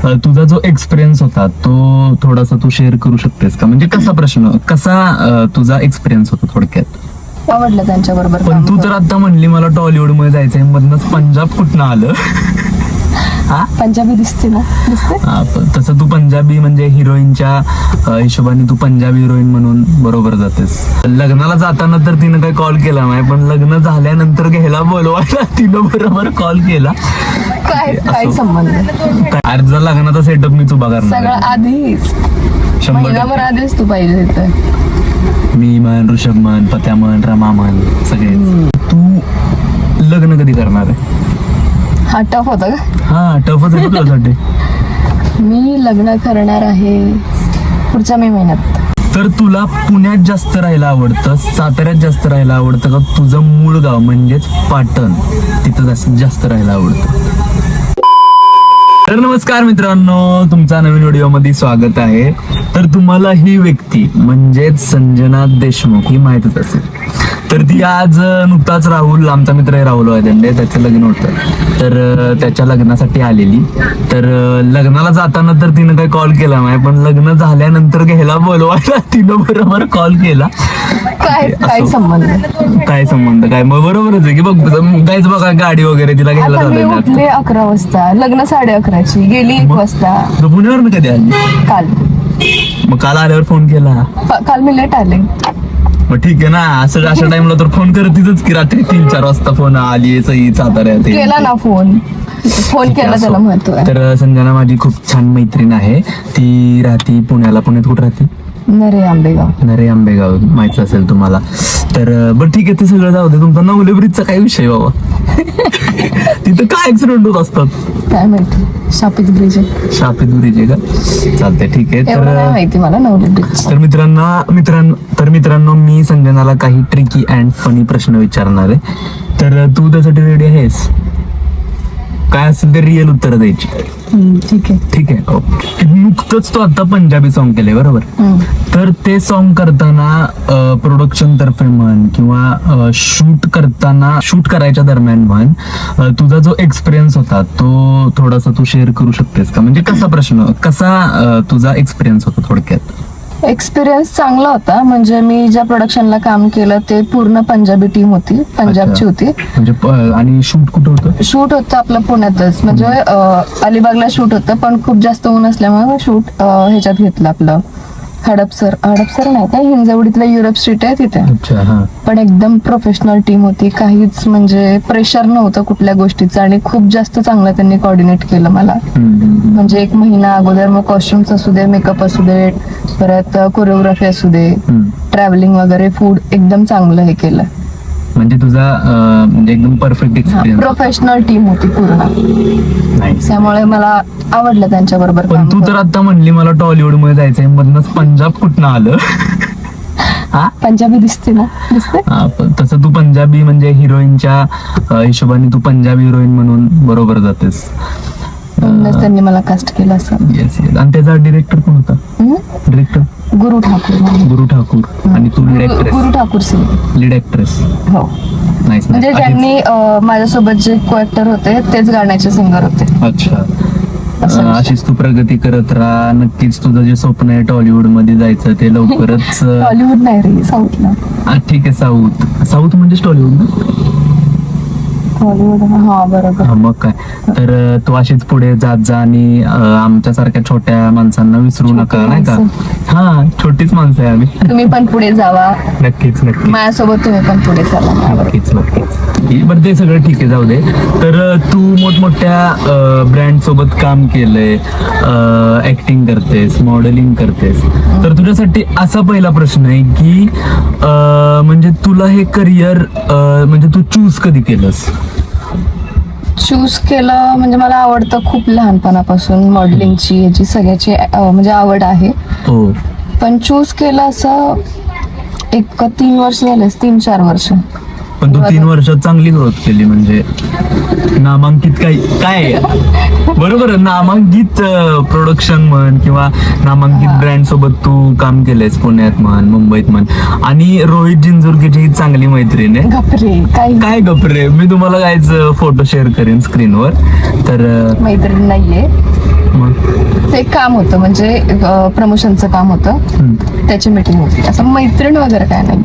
तुझा जो एक्सपिरियन्स होता तो थोडासा तू शेअर करू शकतेस का? म्हणजे कसा तुझा एक्सपिरियन्स होता थोडक्यात? आवडलं त्यांच्या बरोबर पण तू तर आता म्हणली मला टॉलिवूड मध्ये जायचंय, मधनच पंजाब कुठनं आलं? पंजाबी दिसते ना, दिसते. तसं तू पंजाबी म्हणजे हिरोईनच्या हिशोबाने तू पंजाबी हिरोईन म्हणून बरोबर जातेस. लग्नाला जाताना तर तिनं काही कॉल केला नाही, पण लग्न झाल्यानंतर घ्यायला बोलवायला तिनं बरोबर कॉल केला. काय संबंध? अरे तुझा लग्नाचा सेटअप मीच उभा करणार सगळं आहे. आधीच 100%. महिनाभर आधीच तू पाहिजे तिथं. मी म्हण, ऋषभ म्हण, पत्या म्हण, रमा म्हण, सगळे. तू लग्न कधी करणार आहे? हा टफ होता का? हा टफच आहे तुझ्यासाठी. मी लग्न करणार आहे पुढच्या मे महिन्यात. तर तुला पुण्यात जास्त राहायला आवडतं, साताऱ्यात जास्त राहायला आवडतं का तुझं मूळ गाव म्हणजेच पाटण तिथं जास्त राहायला आवडतं? तर नमस्कार मित्रांनो, तुमचा नवीन व्हिडिओमध्ये स्वागत आहे. तर तुम्हाला ही व्यक्ती म्हणजेच संजना देशमुख ही माहितच असेल. तर ती आज नुकताच आमचा मित्र आहे राहुल वायदंडे, त्याचं लग्न होतं, तर त्याच्या लग्नासाठी आलेली. तर लग्नाला जाताना तर तिनं काही कॉल केला नाही, पण लग्न झाल्यानंतर घ्यायला बोलवायला तिनं बरोबर कॉल केला. काय संबंध? काय मग बरोबरच आहे की बघ, काहीच बघा गाडी वगैरे तिला घ्यायला आता मी झालं. उठले 11 वाजता, लग्न 11:30ची, गेली 1 वाजता. तू पुण्यावरून कधी आली? काल मग काल आल्यावर फोन केला? काल मी लेट आले. मग ठीक आहे ना, असं अशा टाइमला तर फोन करतीच की रात्री 3-4 वाजता फोन आली सई साताऱ्यात केला ना फोन केला, त्याला महत्व आहे. तर संजना माझी खूप छान मैत्रीण आहे. ती राहती पुण्यात कुठं राहते? नरे आंबेगाव माहिती असेल तुम्हाला. तर बरं ठीक आहे, ते सगळं जाऊ दे. तुमचा नवले ब्रिजचा काय विषय बाबा? तिथं काय ऍक्सिडेंट होत असतात? काय माहिती, शापित ब्रिज आहे. शापित ब्रिज आहे का? चालतंय ठीक आहे. एवढं नाही माहिती मला नवले ब्रिज. तर मित्रांनो मी संजनाला काही ट्रिकी अँड फनी प्रश्न विचारणार आहे. तर तू त्यासाठी रेडी आहेस? काय असेल ते रिअल उत्तर द्यायची. ठीक आहे ओके. नुकतंच तो आता पंजाबी सॉन्ग केलंय बरोबर? तर ते सॉन्ग करताना प्रोडक्शन तर्फे म्हण किंवा शूट करायच्या दरम्यान म्हण, तुझा जो एक्सपिरियन्स होता तो थोडासा तू शेअर करू शकतेस का? म्हणजे कसा तुझा एक्सपिरियन्स होता थोडक्यात? एक्सपिरियन्स चांगला होता. म्हणजे मी ज्या प्रोडक्शनला काम केलं ते पूर्ण पंजाबी टीम होती, पंजाबची होती. म्हणजे आणि शूट कुठं होतं? शूट होतं आपलं पुण्यातच, म्हणजे अलिबागला शूट होतं, पण खूप जास्त ऊन असल्यामुळे शूट ह्याच्यात घेतलं आपलं हडपसर नाही का, हिंजवडीतलं युरोप स्ट्रीट आहे तिथे. पण एकदम प्रोफेशनल टीम होती, काहीच म्हणजे प्रेशर नव्हतं कुठल्या गोष्टीचं, आणि खूप जास्त चांगलं त्यांनी कोऑर्डिनेट केलं मला. म्हणजे 1 महिना अगोदर मग कॉस्ट्युम्स असू दे, मेकअप असू दे, परत कोरिओग्राफी असू दे, ट्रॅव्हलिंग वगैरे, फूड एकदम चांगलं हे केलं. म्हणजे तुझा म्हणजे एकदम परफेक्ट एक्सपिरियन्स. प्रोफेशनल टीम होती पूर्ण, त्यामुळे मला आवडलं त्यांच्या बरोबर. पण तू तर आता म्हणली मला टॉलिवूड मध्ये जायचंय, मधनच पंजाब कुठनं आलं? पंजाबी दिसते ना, दिसते. तसं तू पंजाबी म्हणजे हिरोईनच्या हिशोबाने तू पंजाबी हिरोईन म्हणून बरोबर जातेस. त्यांनी मला कास्ट केलं असं. येस. आणि त्याचा डिरेक्टर कोण होता? डिरेक्टर गुरु ठाकूर. आणि तू गुरु ठाकूर सिंग लीड ऍक्ट्रेस. हो. नाईस. म्हणजे ज्यांनी माझ्यासोबत जे को ऍक्टर होते तेच गाण्याचे सिंगर होते. अच्छा. अशीच तू प्रगती करत राहा. नक्कीच तुझं जे स्वप्न आहे टॉलिवूड मध्ये जायचं ते लवकरच. हॉलिवूड नाही रे, साऊथला. ठीक आहे, साऊथ म्हणजे टॉलिवूड ना? हॉलिवूड. हा बरोबर. मग काय. तर तू अशीच पुढे जात जा आणि आमच्या सारख्या छोट्या माणसांना विसरू नका, नाही का? हा, छोटीच माणसं आहे आम्ही. तुम्ही पण पुढे जावा. नक्कीच. माझ्यासोबत तुम्ही पण पुढे चाला. नक्कीच. बरं ते सगळं ठीक आहे, जाऊ दे. तर तू मोठमोठ्या ब्रँड सोबत काम केलंय, ऍक्टिंग करतेस, मॉडेलिंग करतेस. तर तुझ्यासाठी असा पहिला प्रश्न आहे की म्हणजे तुला हे करिअर म्हणजे तू चूज कधी केलंस? चूज केलं म्हणजे मला आवडतं खूप लहानपणापासून मॉडेलिंगची, याची सगळ्याची म्हणजे आवड आहे. हो. पण चूज केलं असं 3 वर्ष झाले, 3-4 वर्ष. पण तू 3 वर्षात चांगली ग्रोथ केली. म्हणजे नामांकित काय बरोबर, नामांकित प्रोडक्शन म्हण किंवा नामांकित ब्रँड सोबत तू काम केलंयस, पुण्यात म्हण, मुंबईत म्हण. आणि रोहित जिंजुर्गेची ही चांगली मैत्रीण आहे. काय गपरे, मी तुम्हाला कायच फोटो शेअर करेन स्क्रीनवर. तर मैत्रीण नाहीये, मग ते एक काम होतं म्हणजे प्रमोशनचं काम होतं, त्याची मीटिंग होती. असं मैत्रीण वगैरे काय नाही.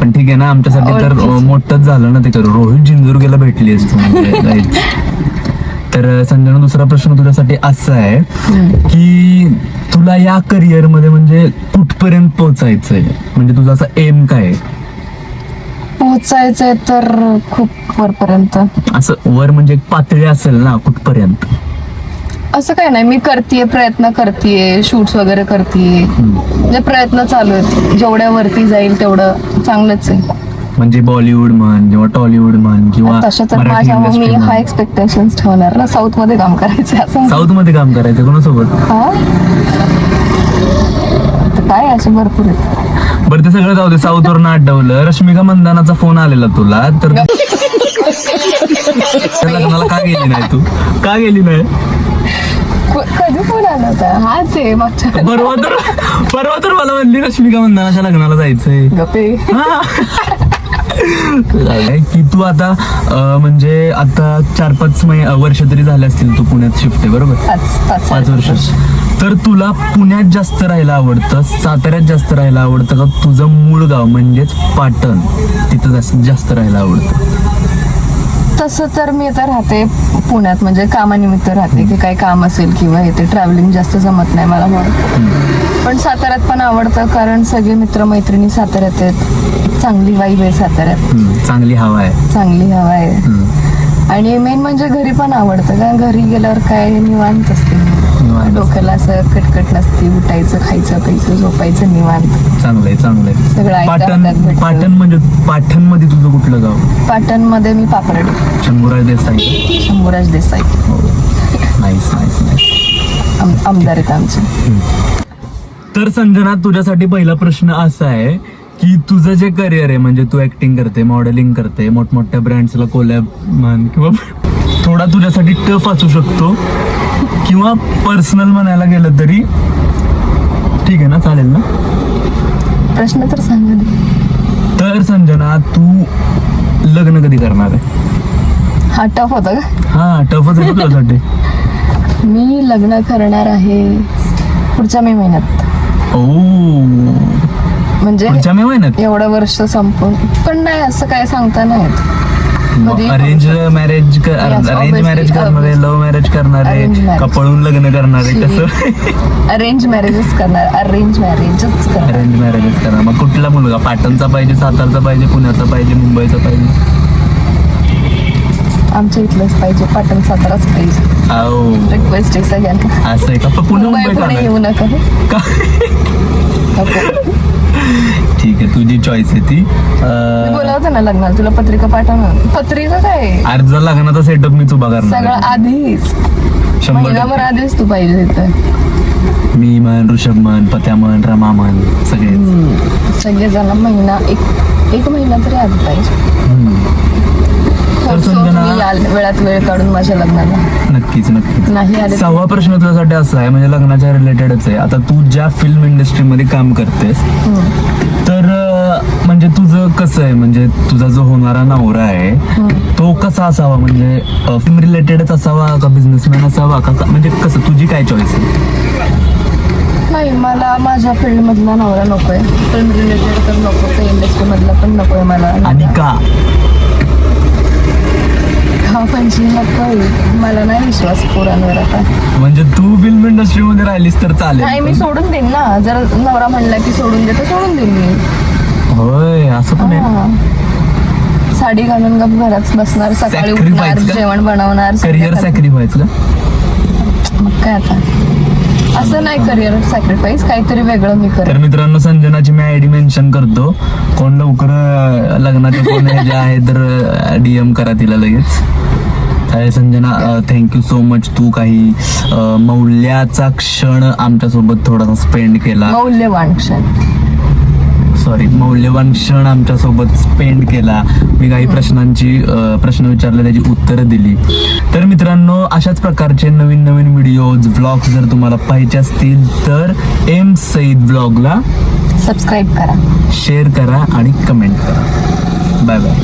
पण ठीक आहे ना, आमच्यासाठी तर मोठंच झालं ना ते. रोहित जिंजुर्गेला भेटली असतो म्हणजे. तर संजना, दुसरा प्रश्न तुझ्यासाठी असा आहे की तुला या करिअर मध्ये म्हणजे कुठपर्यंत पोहोचायचंय, म्हणजे तुझा असा एम काय आहे? पोहोचायचंय तर खूप वरपर्यंत. असं वर म्हणजे एक पातळी असेल ना, कुठपर्यंत? असं काय नाही, मी करतेय, प्रयत्न करतेय, शूट्स वगैरे करतेय, म्हणजे प्रयत्न चालू आहेत. जेवढ्या वरती जाईल तेवढं चांगलंच आहे. म्हणजे बॉलिवूड म्हण किंवा टॉलिवूड म्हण किंवा तशा तर मराठी माझ्या मी इंडस्ट्री हाय एक्सपेक्टेशन्स ठेवणार ना. साऊथ मध्ये काम करायचं असं. साऊथ मध्ये काम करायचं कोणासोबत? हा तर काय असे भरपूर आहेत. बरं, ते सगळं जाऊ दे. साऊथ वरून आठवलं, रश्मिका मंदानाचा फोन आलेला तुला, तर लग्नाला का गेली नाही तू? का गेली नाही? कधी फोन आला होता? हाच आहे मागच्या. परवा तर मला म्हणली रश्मिका मंदानाच्या लग्नाला जायचंय. गप्पे. की तू आता म्हणजे आता 4-5 वर्ष तरी झाले असतील तू पुण्यात शिफ्ट आहे, बरोबर? 5 वर्ष. तर तुला पुण्यात जास्त राहायला आवडतं, साताऱ्यात जास्त राहायला आवडतं का तुझं मूळ गाव म्हणजेच पाटण तिथं जास्त राहायला आवडतं? तसं तर मी आता राहते पुण्यात, म्हणजे कामानिमित्त राहते, की काही काम असेल किंवा इथे ट्रॅव्हलिंग जास्त जमत नाही मला म्हणून. पण साताऱ्यात पण आवडतं कारण सगळे मित्रमैत्रिणी साताऱ्यात आहेत. चांगली वाईब आहे साताऱ्यात, चांगली हवा आहे, चांगली हवा आहे. आणि मेन म्हणजे घरी पण आवडतं, कारण घरी गेल्यावर काय निवांत असते. डोक्याला असं कटकट नसते, उठायचं, खायचं, प्यायचं, झोपायचं, निवांत. चांगलंय चांगलंय. सगळं पाटण म्हणजे पाटण मध्ये तुझं कुठलं गाव? पाटण मध्ये मी Paparad. Shambhuraj Desai. Shambhuraj Desai. Nice nice nice. आमदार आहेत आमचे. तर संजना, तुझ्यासाठी पहिला प्रश्न असा आहे की तुझं जे करिअर आहे, म्हणजे तू ऍक्टिंग करते, मॉडेलिंग करते, मोठमोठ्या ब्रँड्सला कोलॅब म्हण किंवा थोडा तुझ्यासाठी टफ असू शकतो किंवा पर्सनल म्हणायला गेलं तरी ठीक आहे ना, चालेल ना? प्रश्न तर सांगा. तर संजना, तू लग्न कधी करणार आहे? हा टफ होता का? हा, टफच आहे तुझ्यासाठी. मी लग्न करणार आहे पुढच्या मे महिन्यात. ओ, म्हणजे पुढच्या मे महिन्यात? एवढं वर्ष संपून पण नाही, असं काय सांगता नाही येत. अरेंज मॅरेज करणारे, लव्ह मॅरेज करणारे, का पळून लग्न करणारे, कसं? अरेंज मॅरेजच करणार. अरेंज मॅरेजच करणार. मग कुठला मुलगा? पाटणचा पाहिजे, सातारचा पाहिजे, पुण्याचा पाहिजे, मुंबईचा पाहिजे? आमच्या इथलंच पाहिजे, पाटण साताराच पाहिजे. रिक्वेस्ट आहे सगळ्यांना. असं आहे का? पुणे येऊ नका. ठीक आहे, तुझी चॉईस आहे ती. बोलावतं ना लग्नाला, तुला पत्रिका पाठवणार. पत्रिका काय? अर्ज लग्नाचा सेटअप मीच उभा करणार. सगळं आधीच, महिनाभर आधीच तू पाहिजे तिथं. मी म्हण, ऋषभ म्हण, पत्या म्हण, रमा म्हण, सगळेजण महिना एक महिना तरी आधी पाहिजे. वेळात वेळ काढून माझ्या लग्नाला. नक्कीच नक्कीच. नाही आले. 6वा प्रश्न तुझ्यासाठी असा आहे, म्हणजे लग्नाच्या रिलेटेडच आहे. आता तू ज्या फिल्म इंडस्ट्रीमध्ये काम करतेस, तर म्हणजे तुझं कसं आहे, म्हणजे तुझा जो होणारा नवरा आहे तो कसा असावा? म्हणजे फिल्म रिलेटेडच असावा का बिझनेसमॅन असावा का, म्हणजे कसं, तुझी काय चॉईस आहे? नाही, मला माझ्या फील्ड मधला नवरा नकोय. फिल्म रिलेटेड तर नको, इंडस्ट्री मधला पण नकोय मला. आणि का? मला नाही विश्वास पोरांवर आता. म्हणजे तू फिल्म इंडस्ट्री मध्ये राहिलीस तर चालेल? नाही, मी सोडून देईन ना. जर नवरा म्हणला की सोडून दे तर सोडून देईन मी. होय, असं पण आहे. साडी घालून गप घरात बसणार, सकाळी उठणार, जेवण बनवणार. करिअर सॅक्रिफाईस का? मग काय आता, असं नाही करिअर सॅक्रिफाईस, काहीतरी वेगळं मी करेन. तर मित्रांनो, संजनाची मी आयडी मेन्शन करतो. कोण लवकर लग्नाचे कोण जे आहे तर DM करा तिला लगेच. Sanjana, thank you so much. तू काही मौल्याचा क्षण आमच्यासोबत थोडासा स्पेंड केला. मौल्यवान क्षण आमच्यासोबत स्पेंड केला. मी काही प्रश्न विचारले, त्याची उत्तरं दिली. तर मित्रांनो, अशाच प्रकारचे नवीन नवीन व्हिडिओज, ब्लॉग जर तुम्हाला पाहिजे असतील तर एम सईद ब्लॉगला सबस्क्राईब करा, शेअर करा आणि कमेंट करा. Bye bye.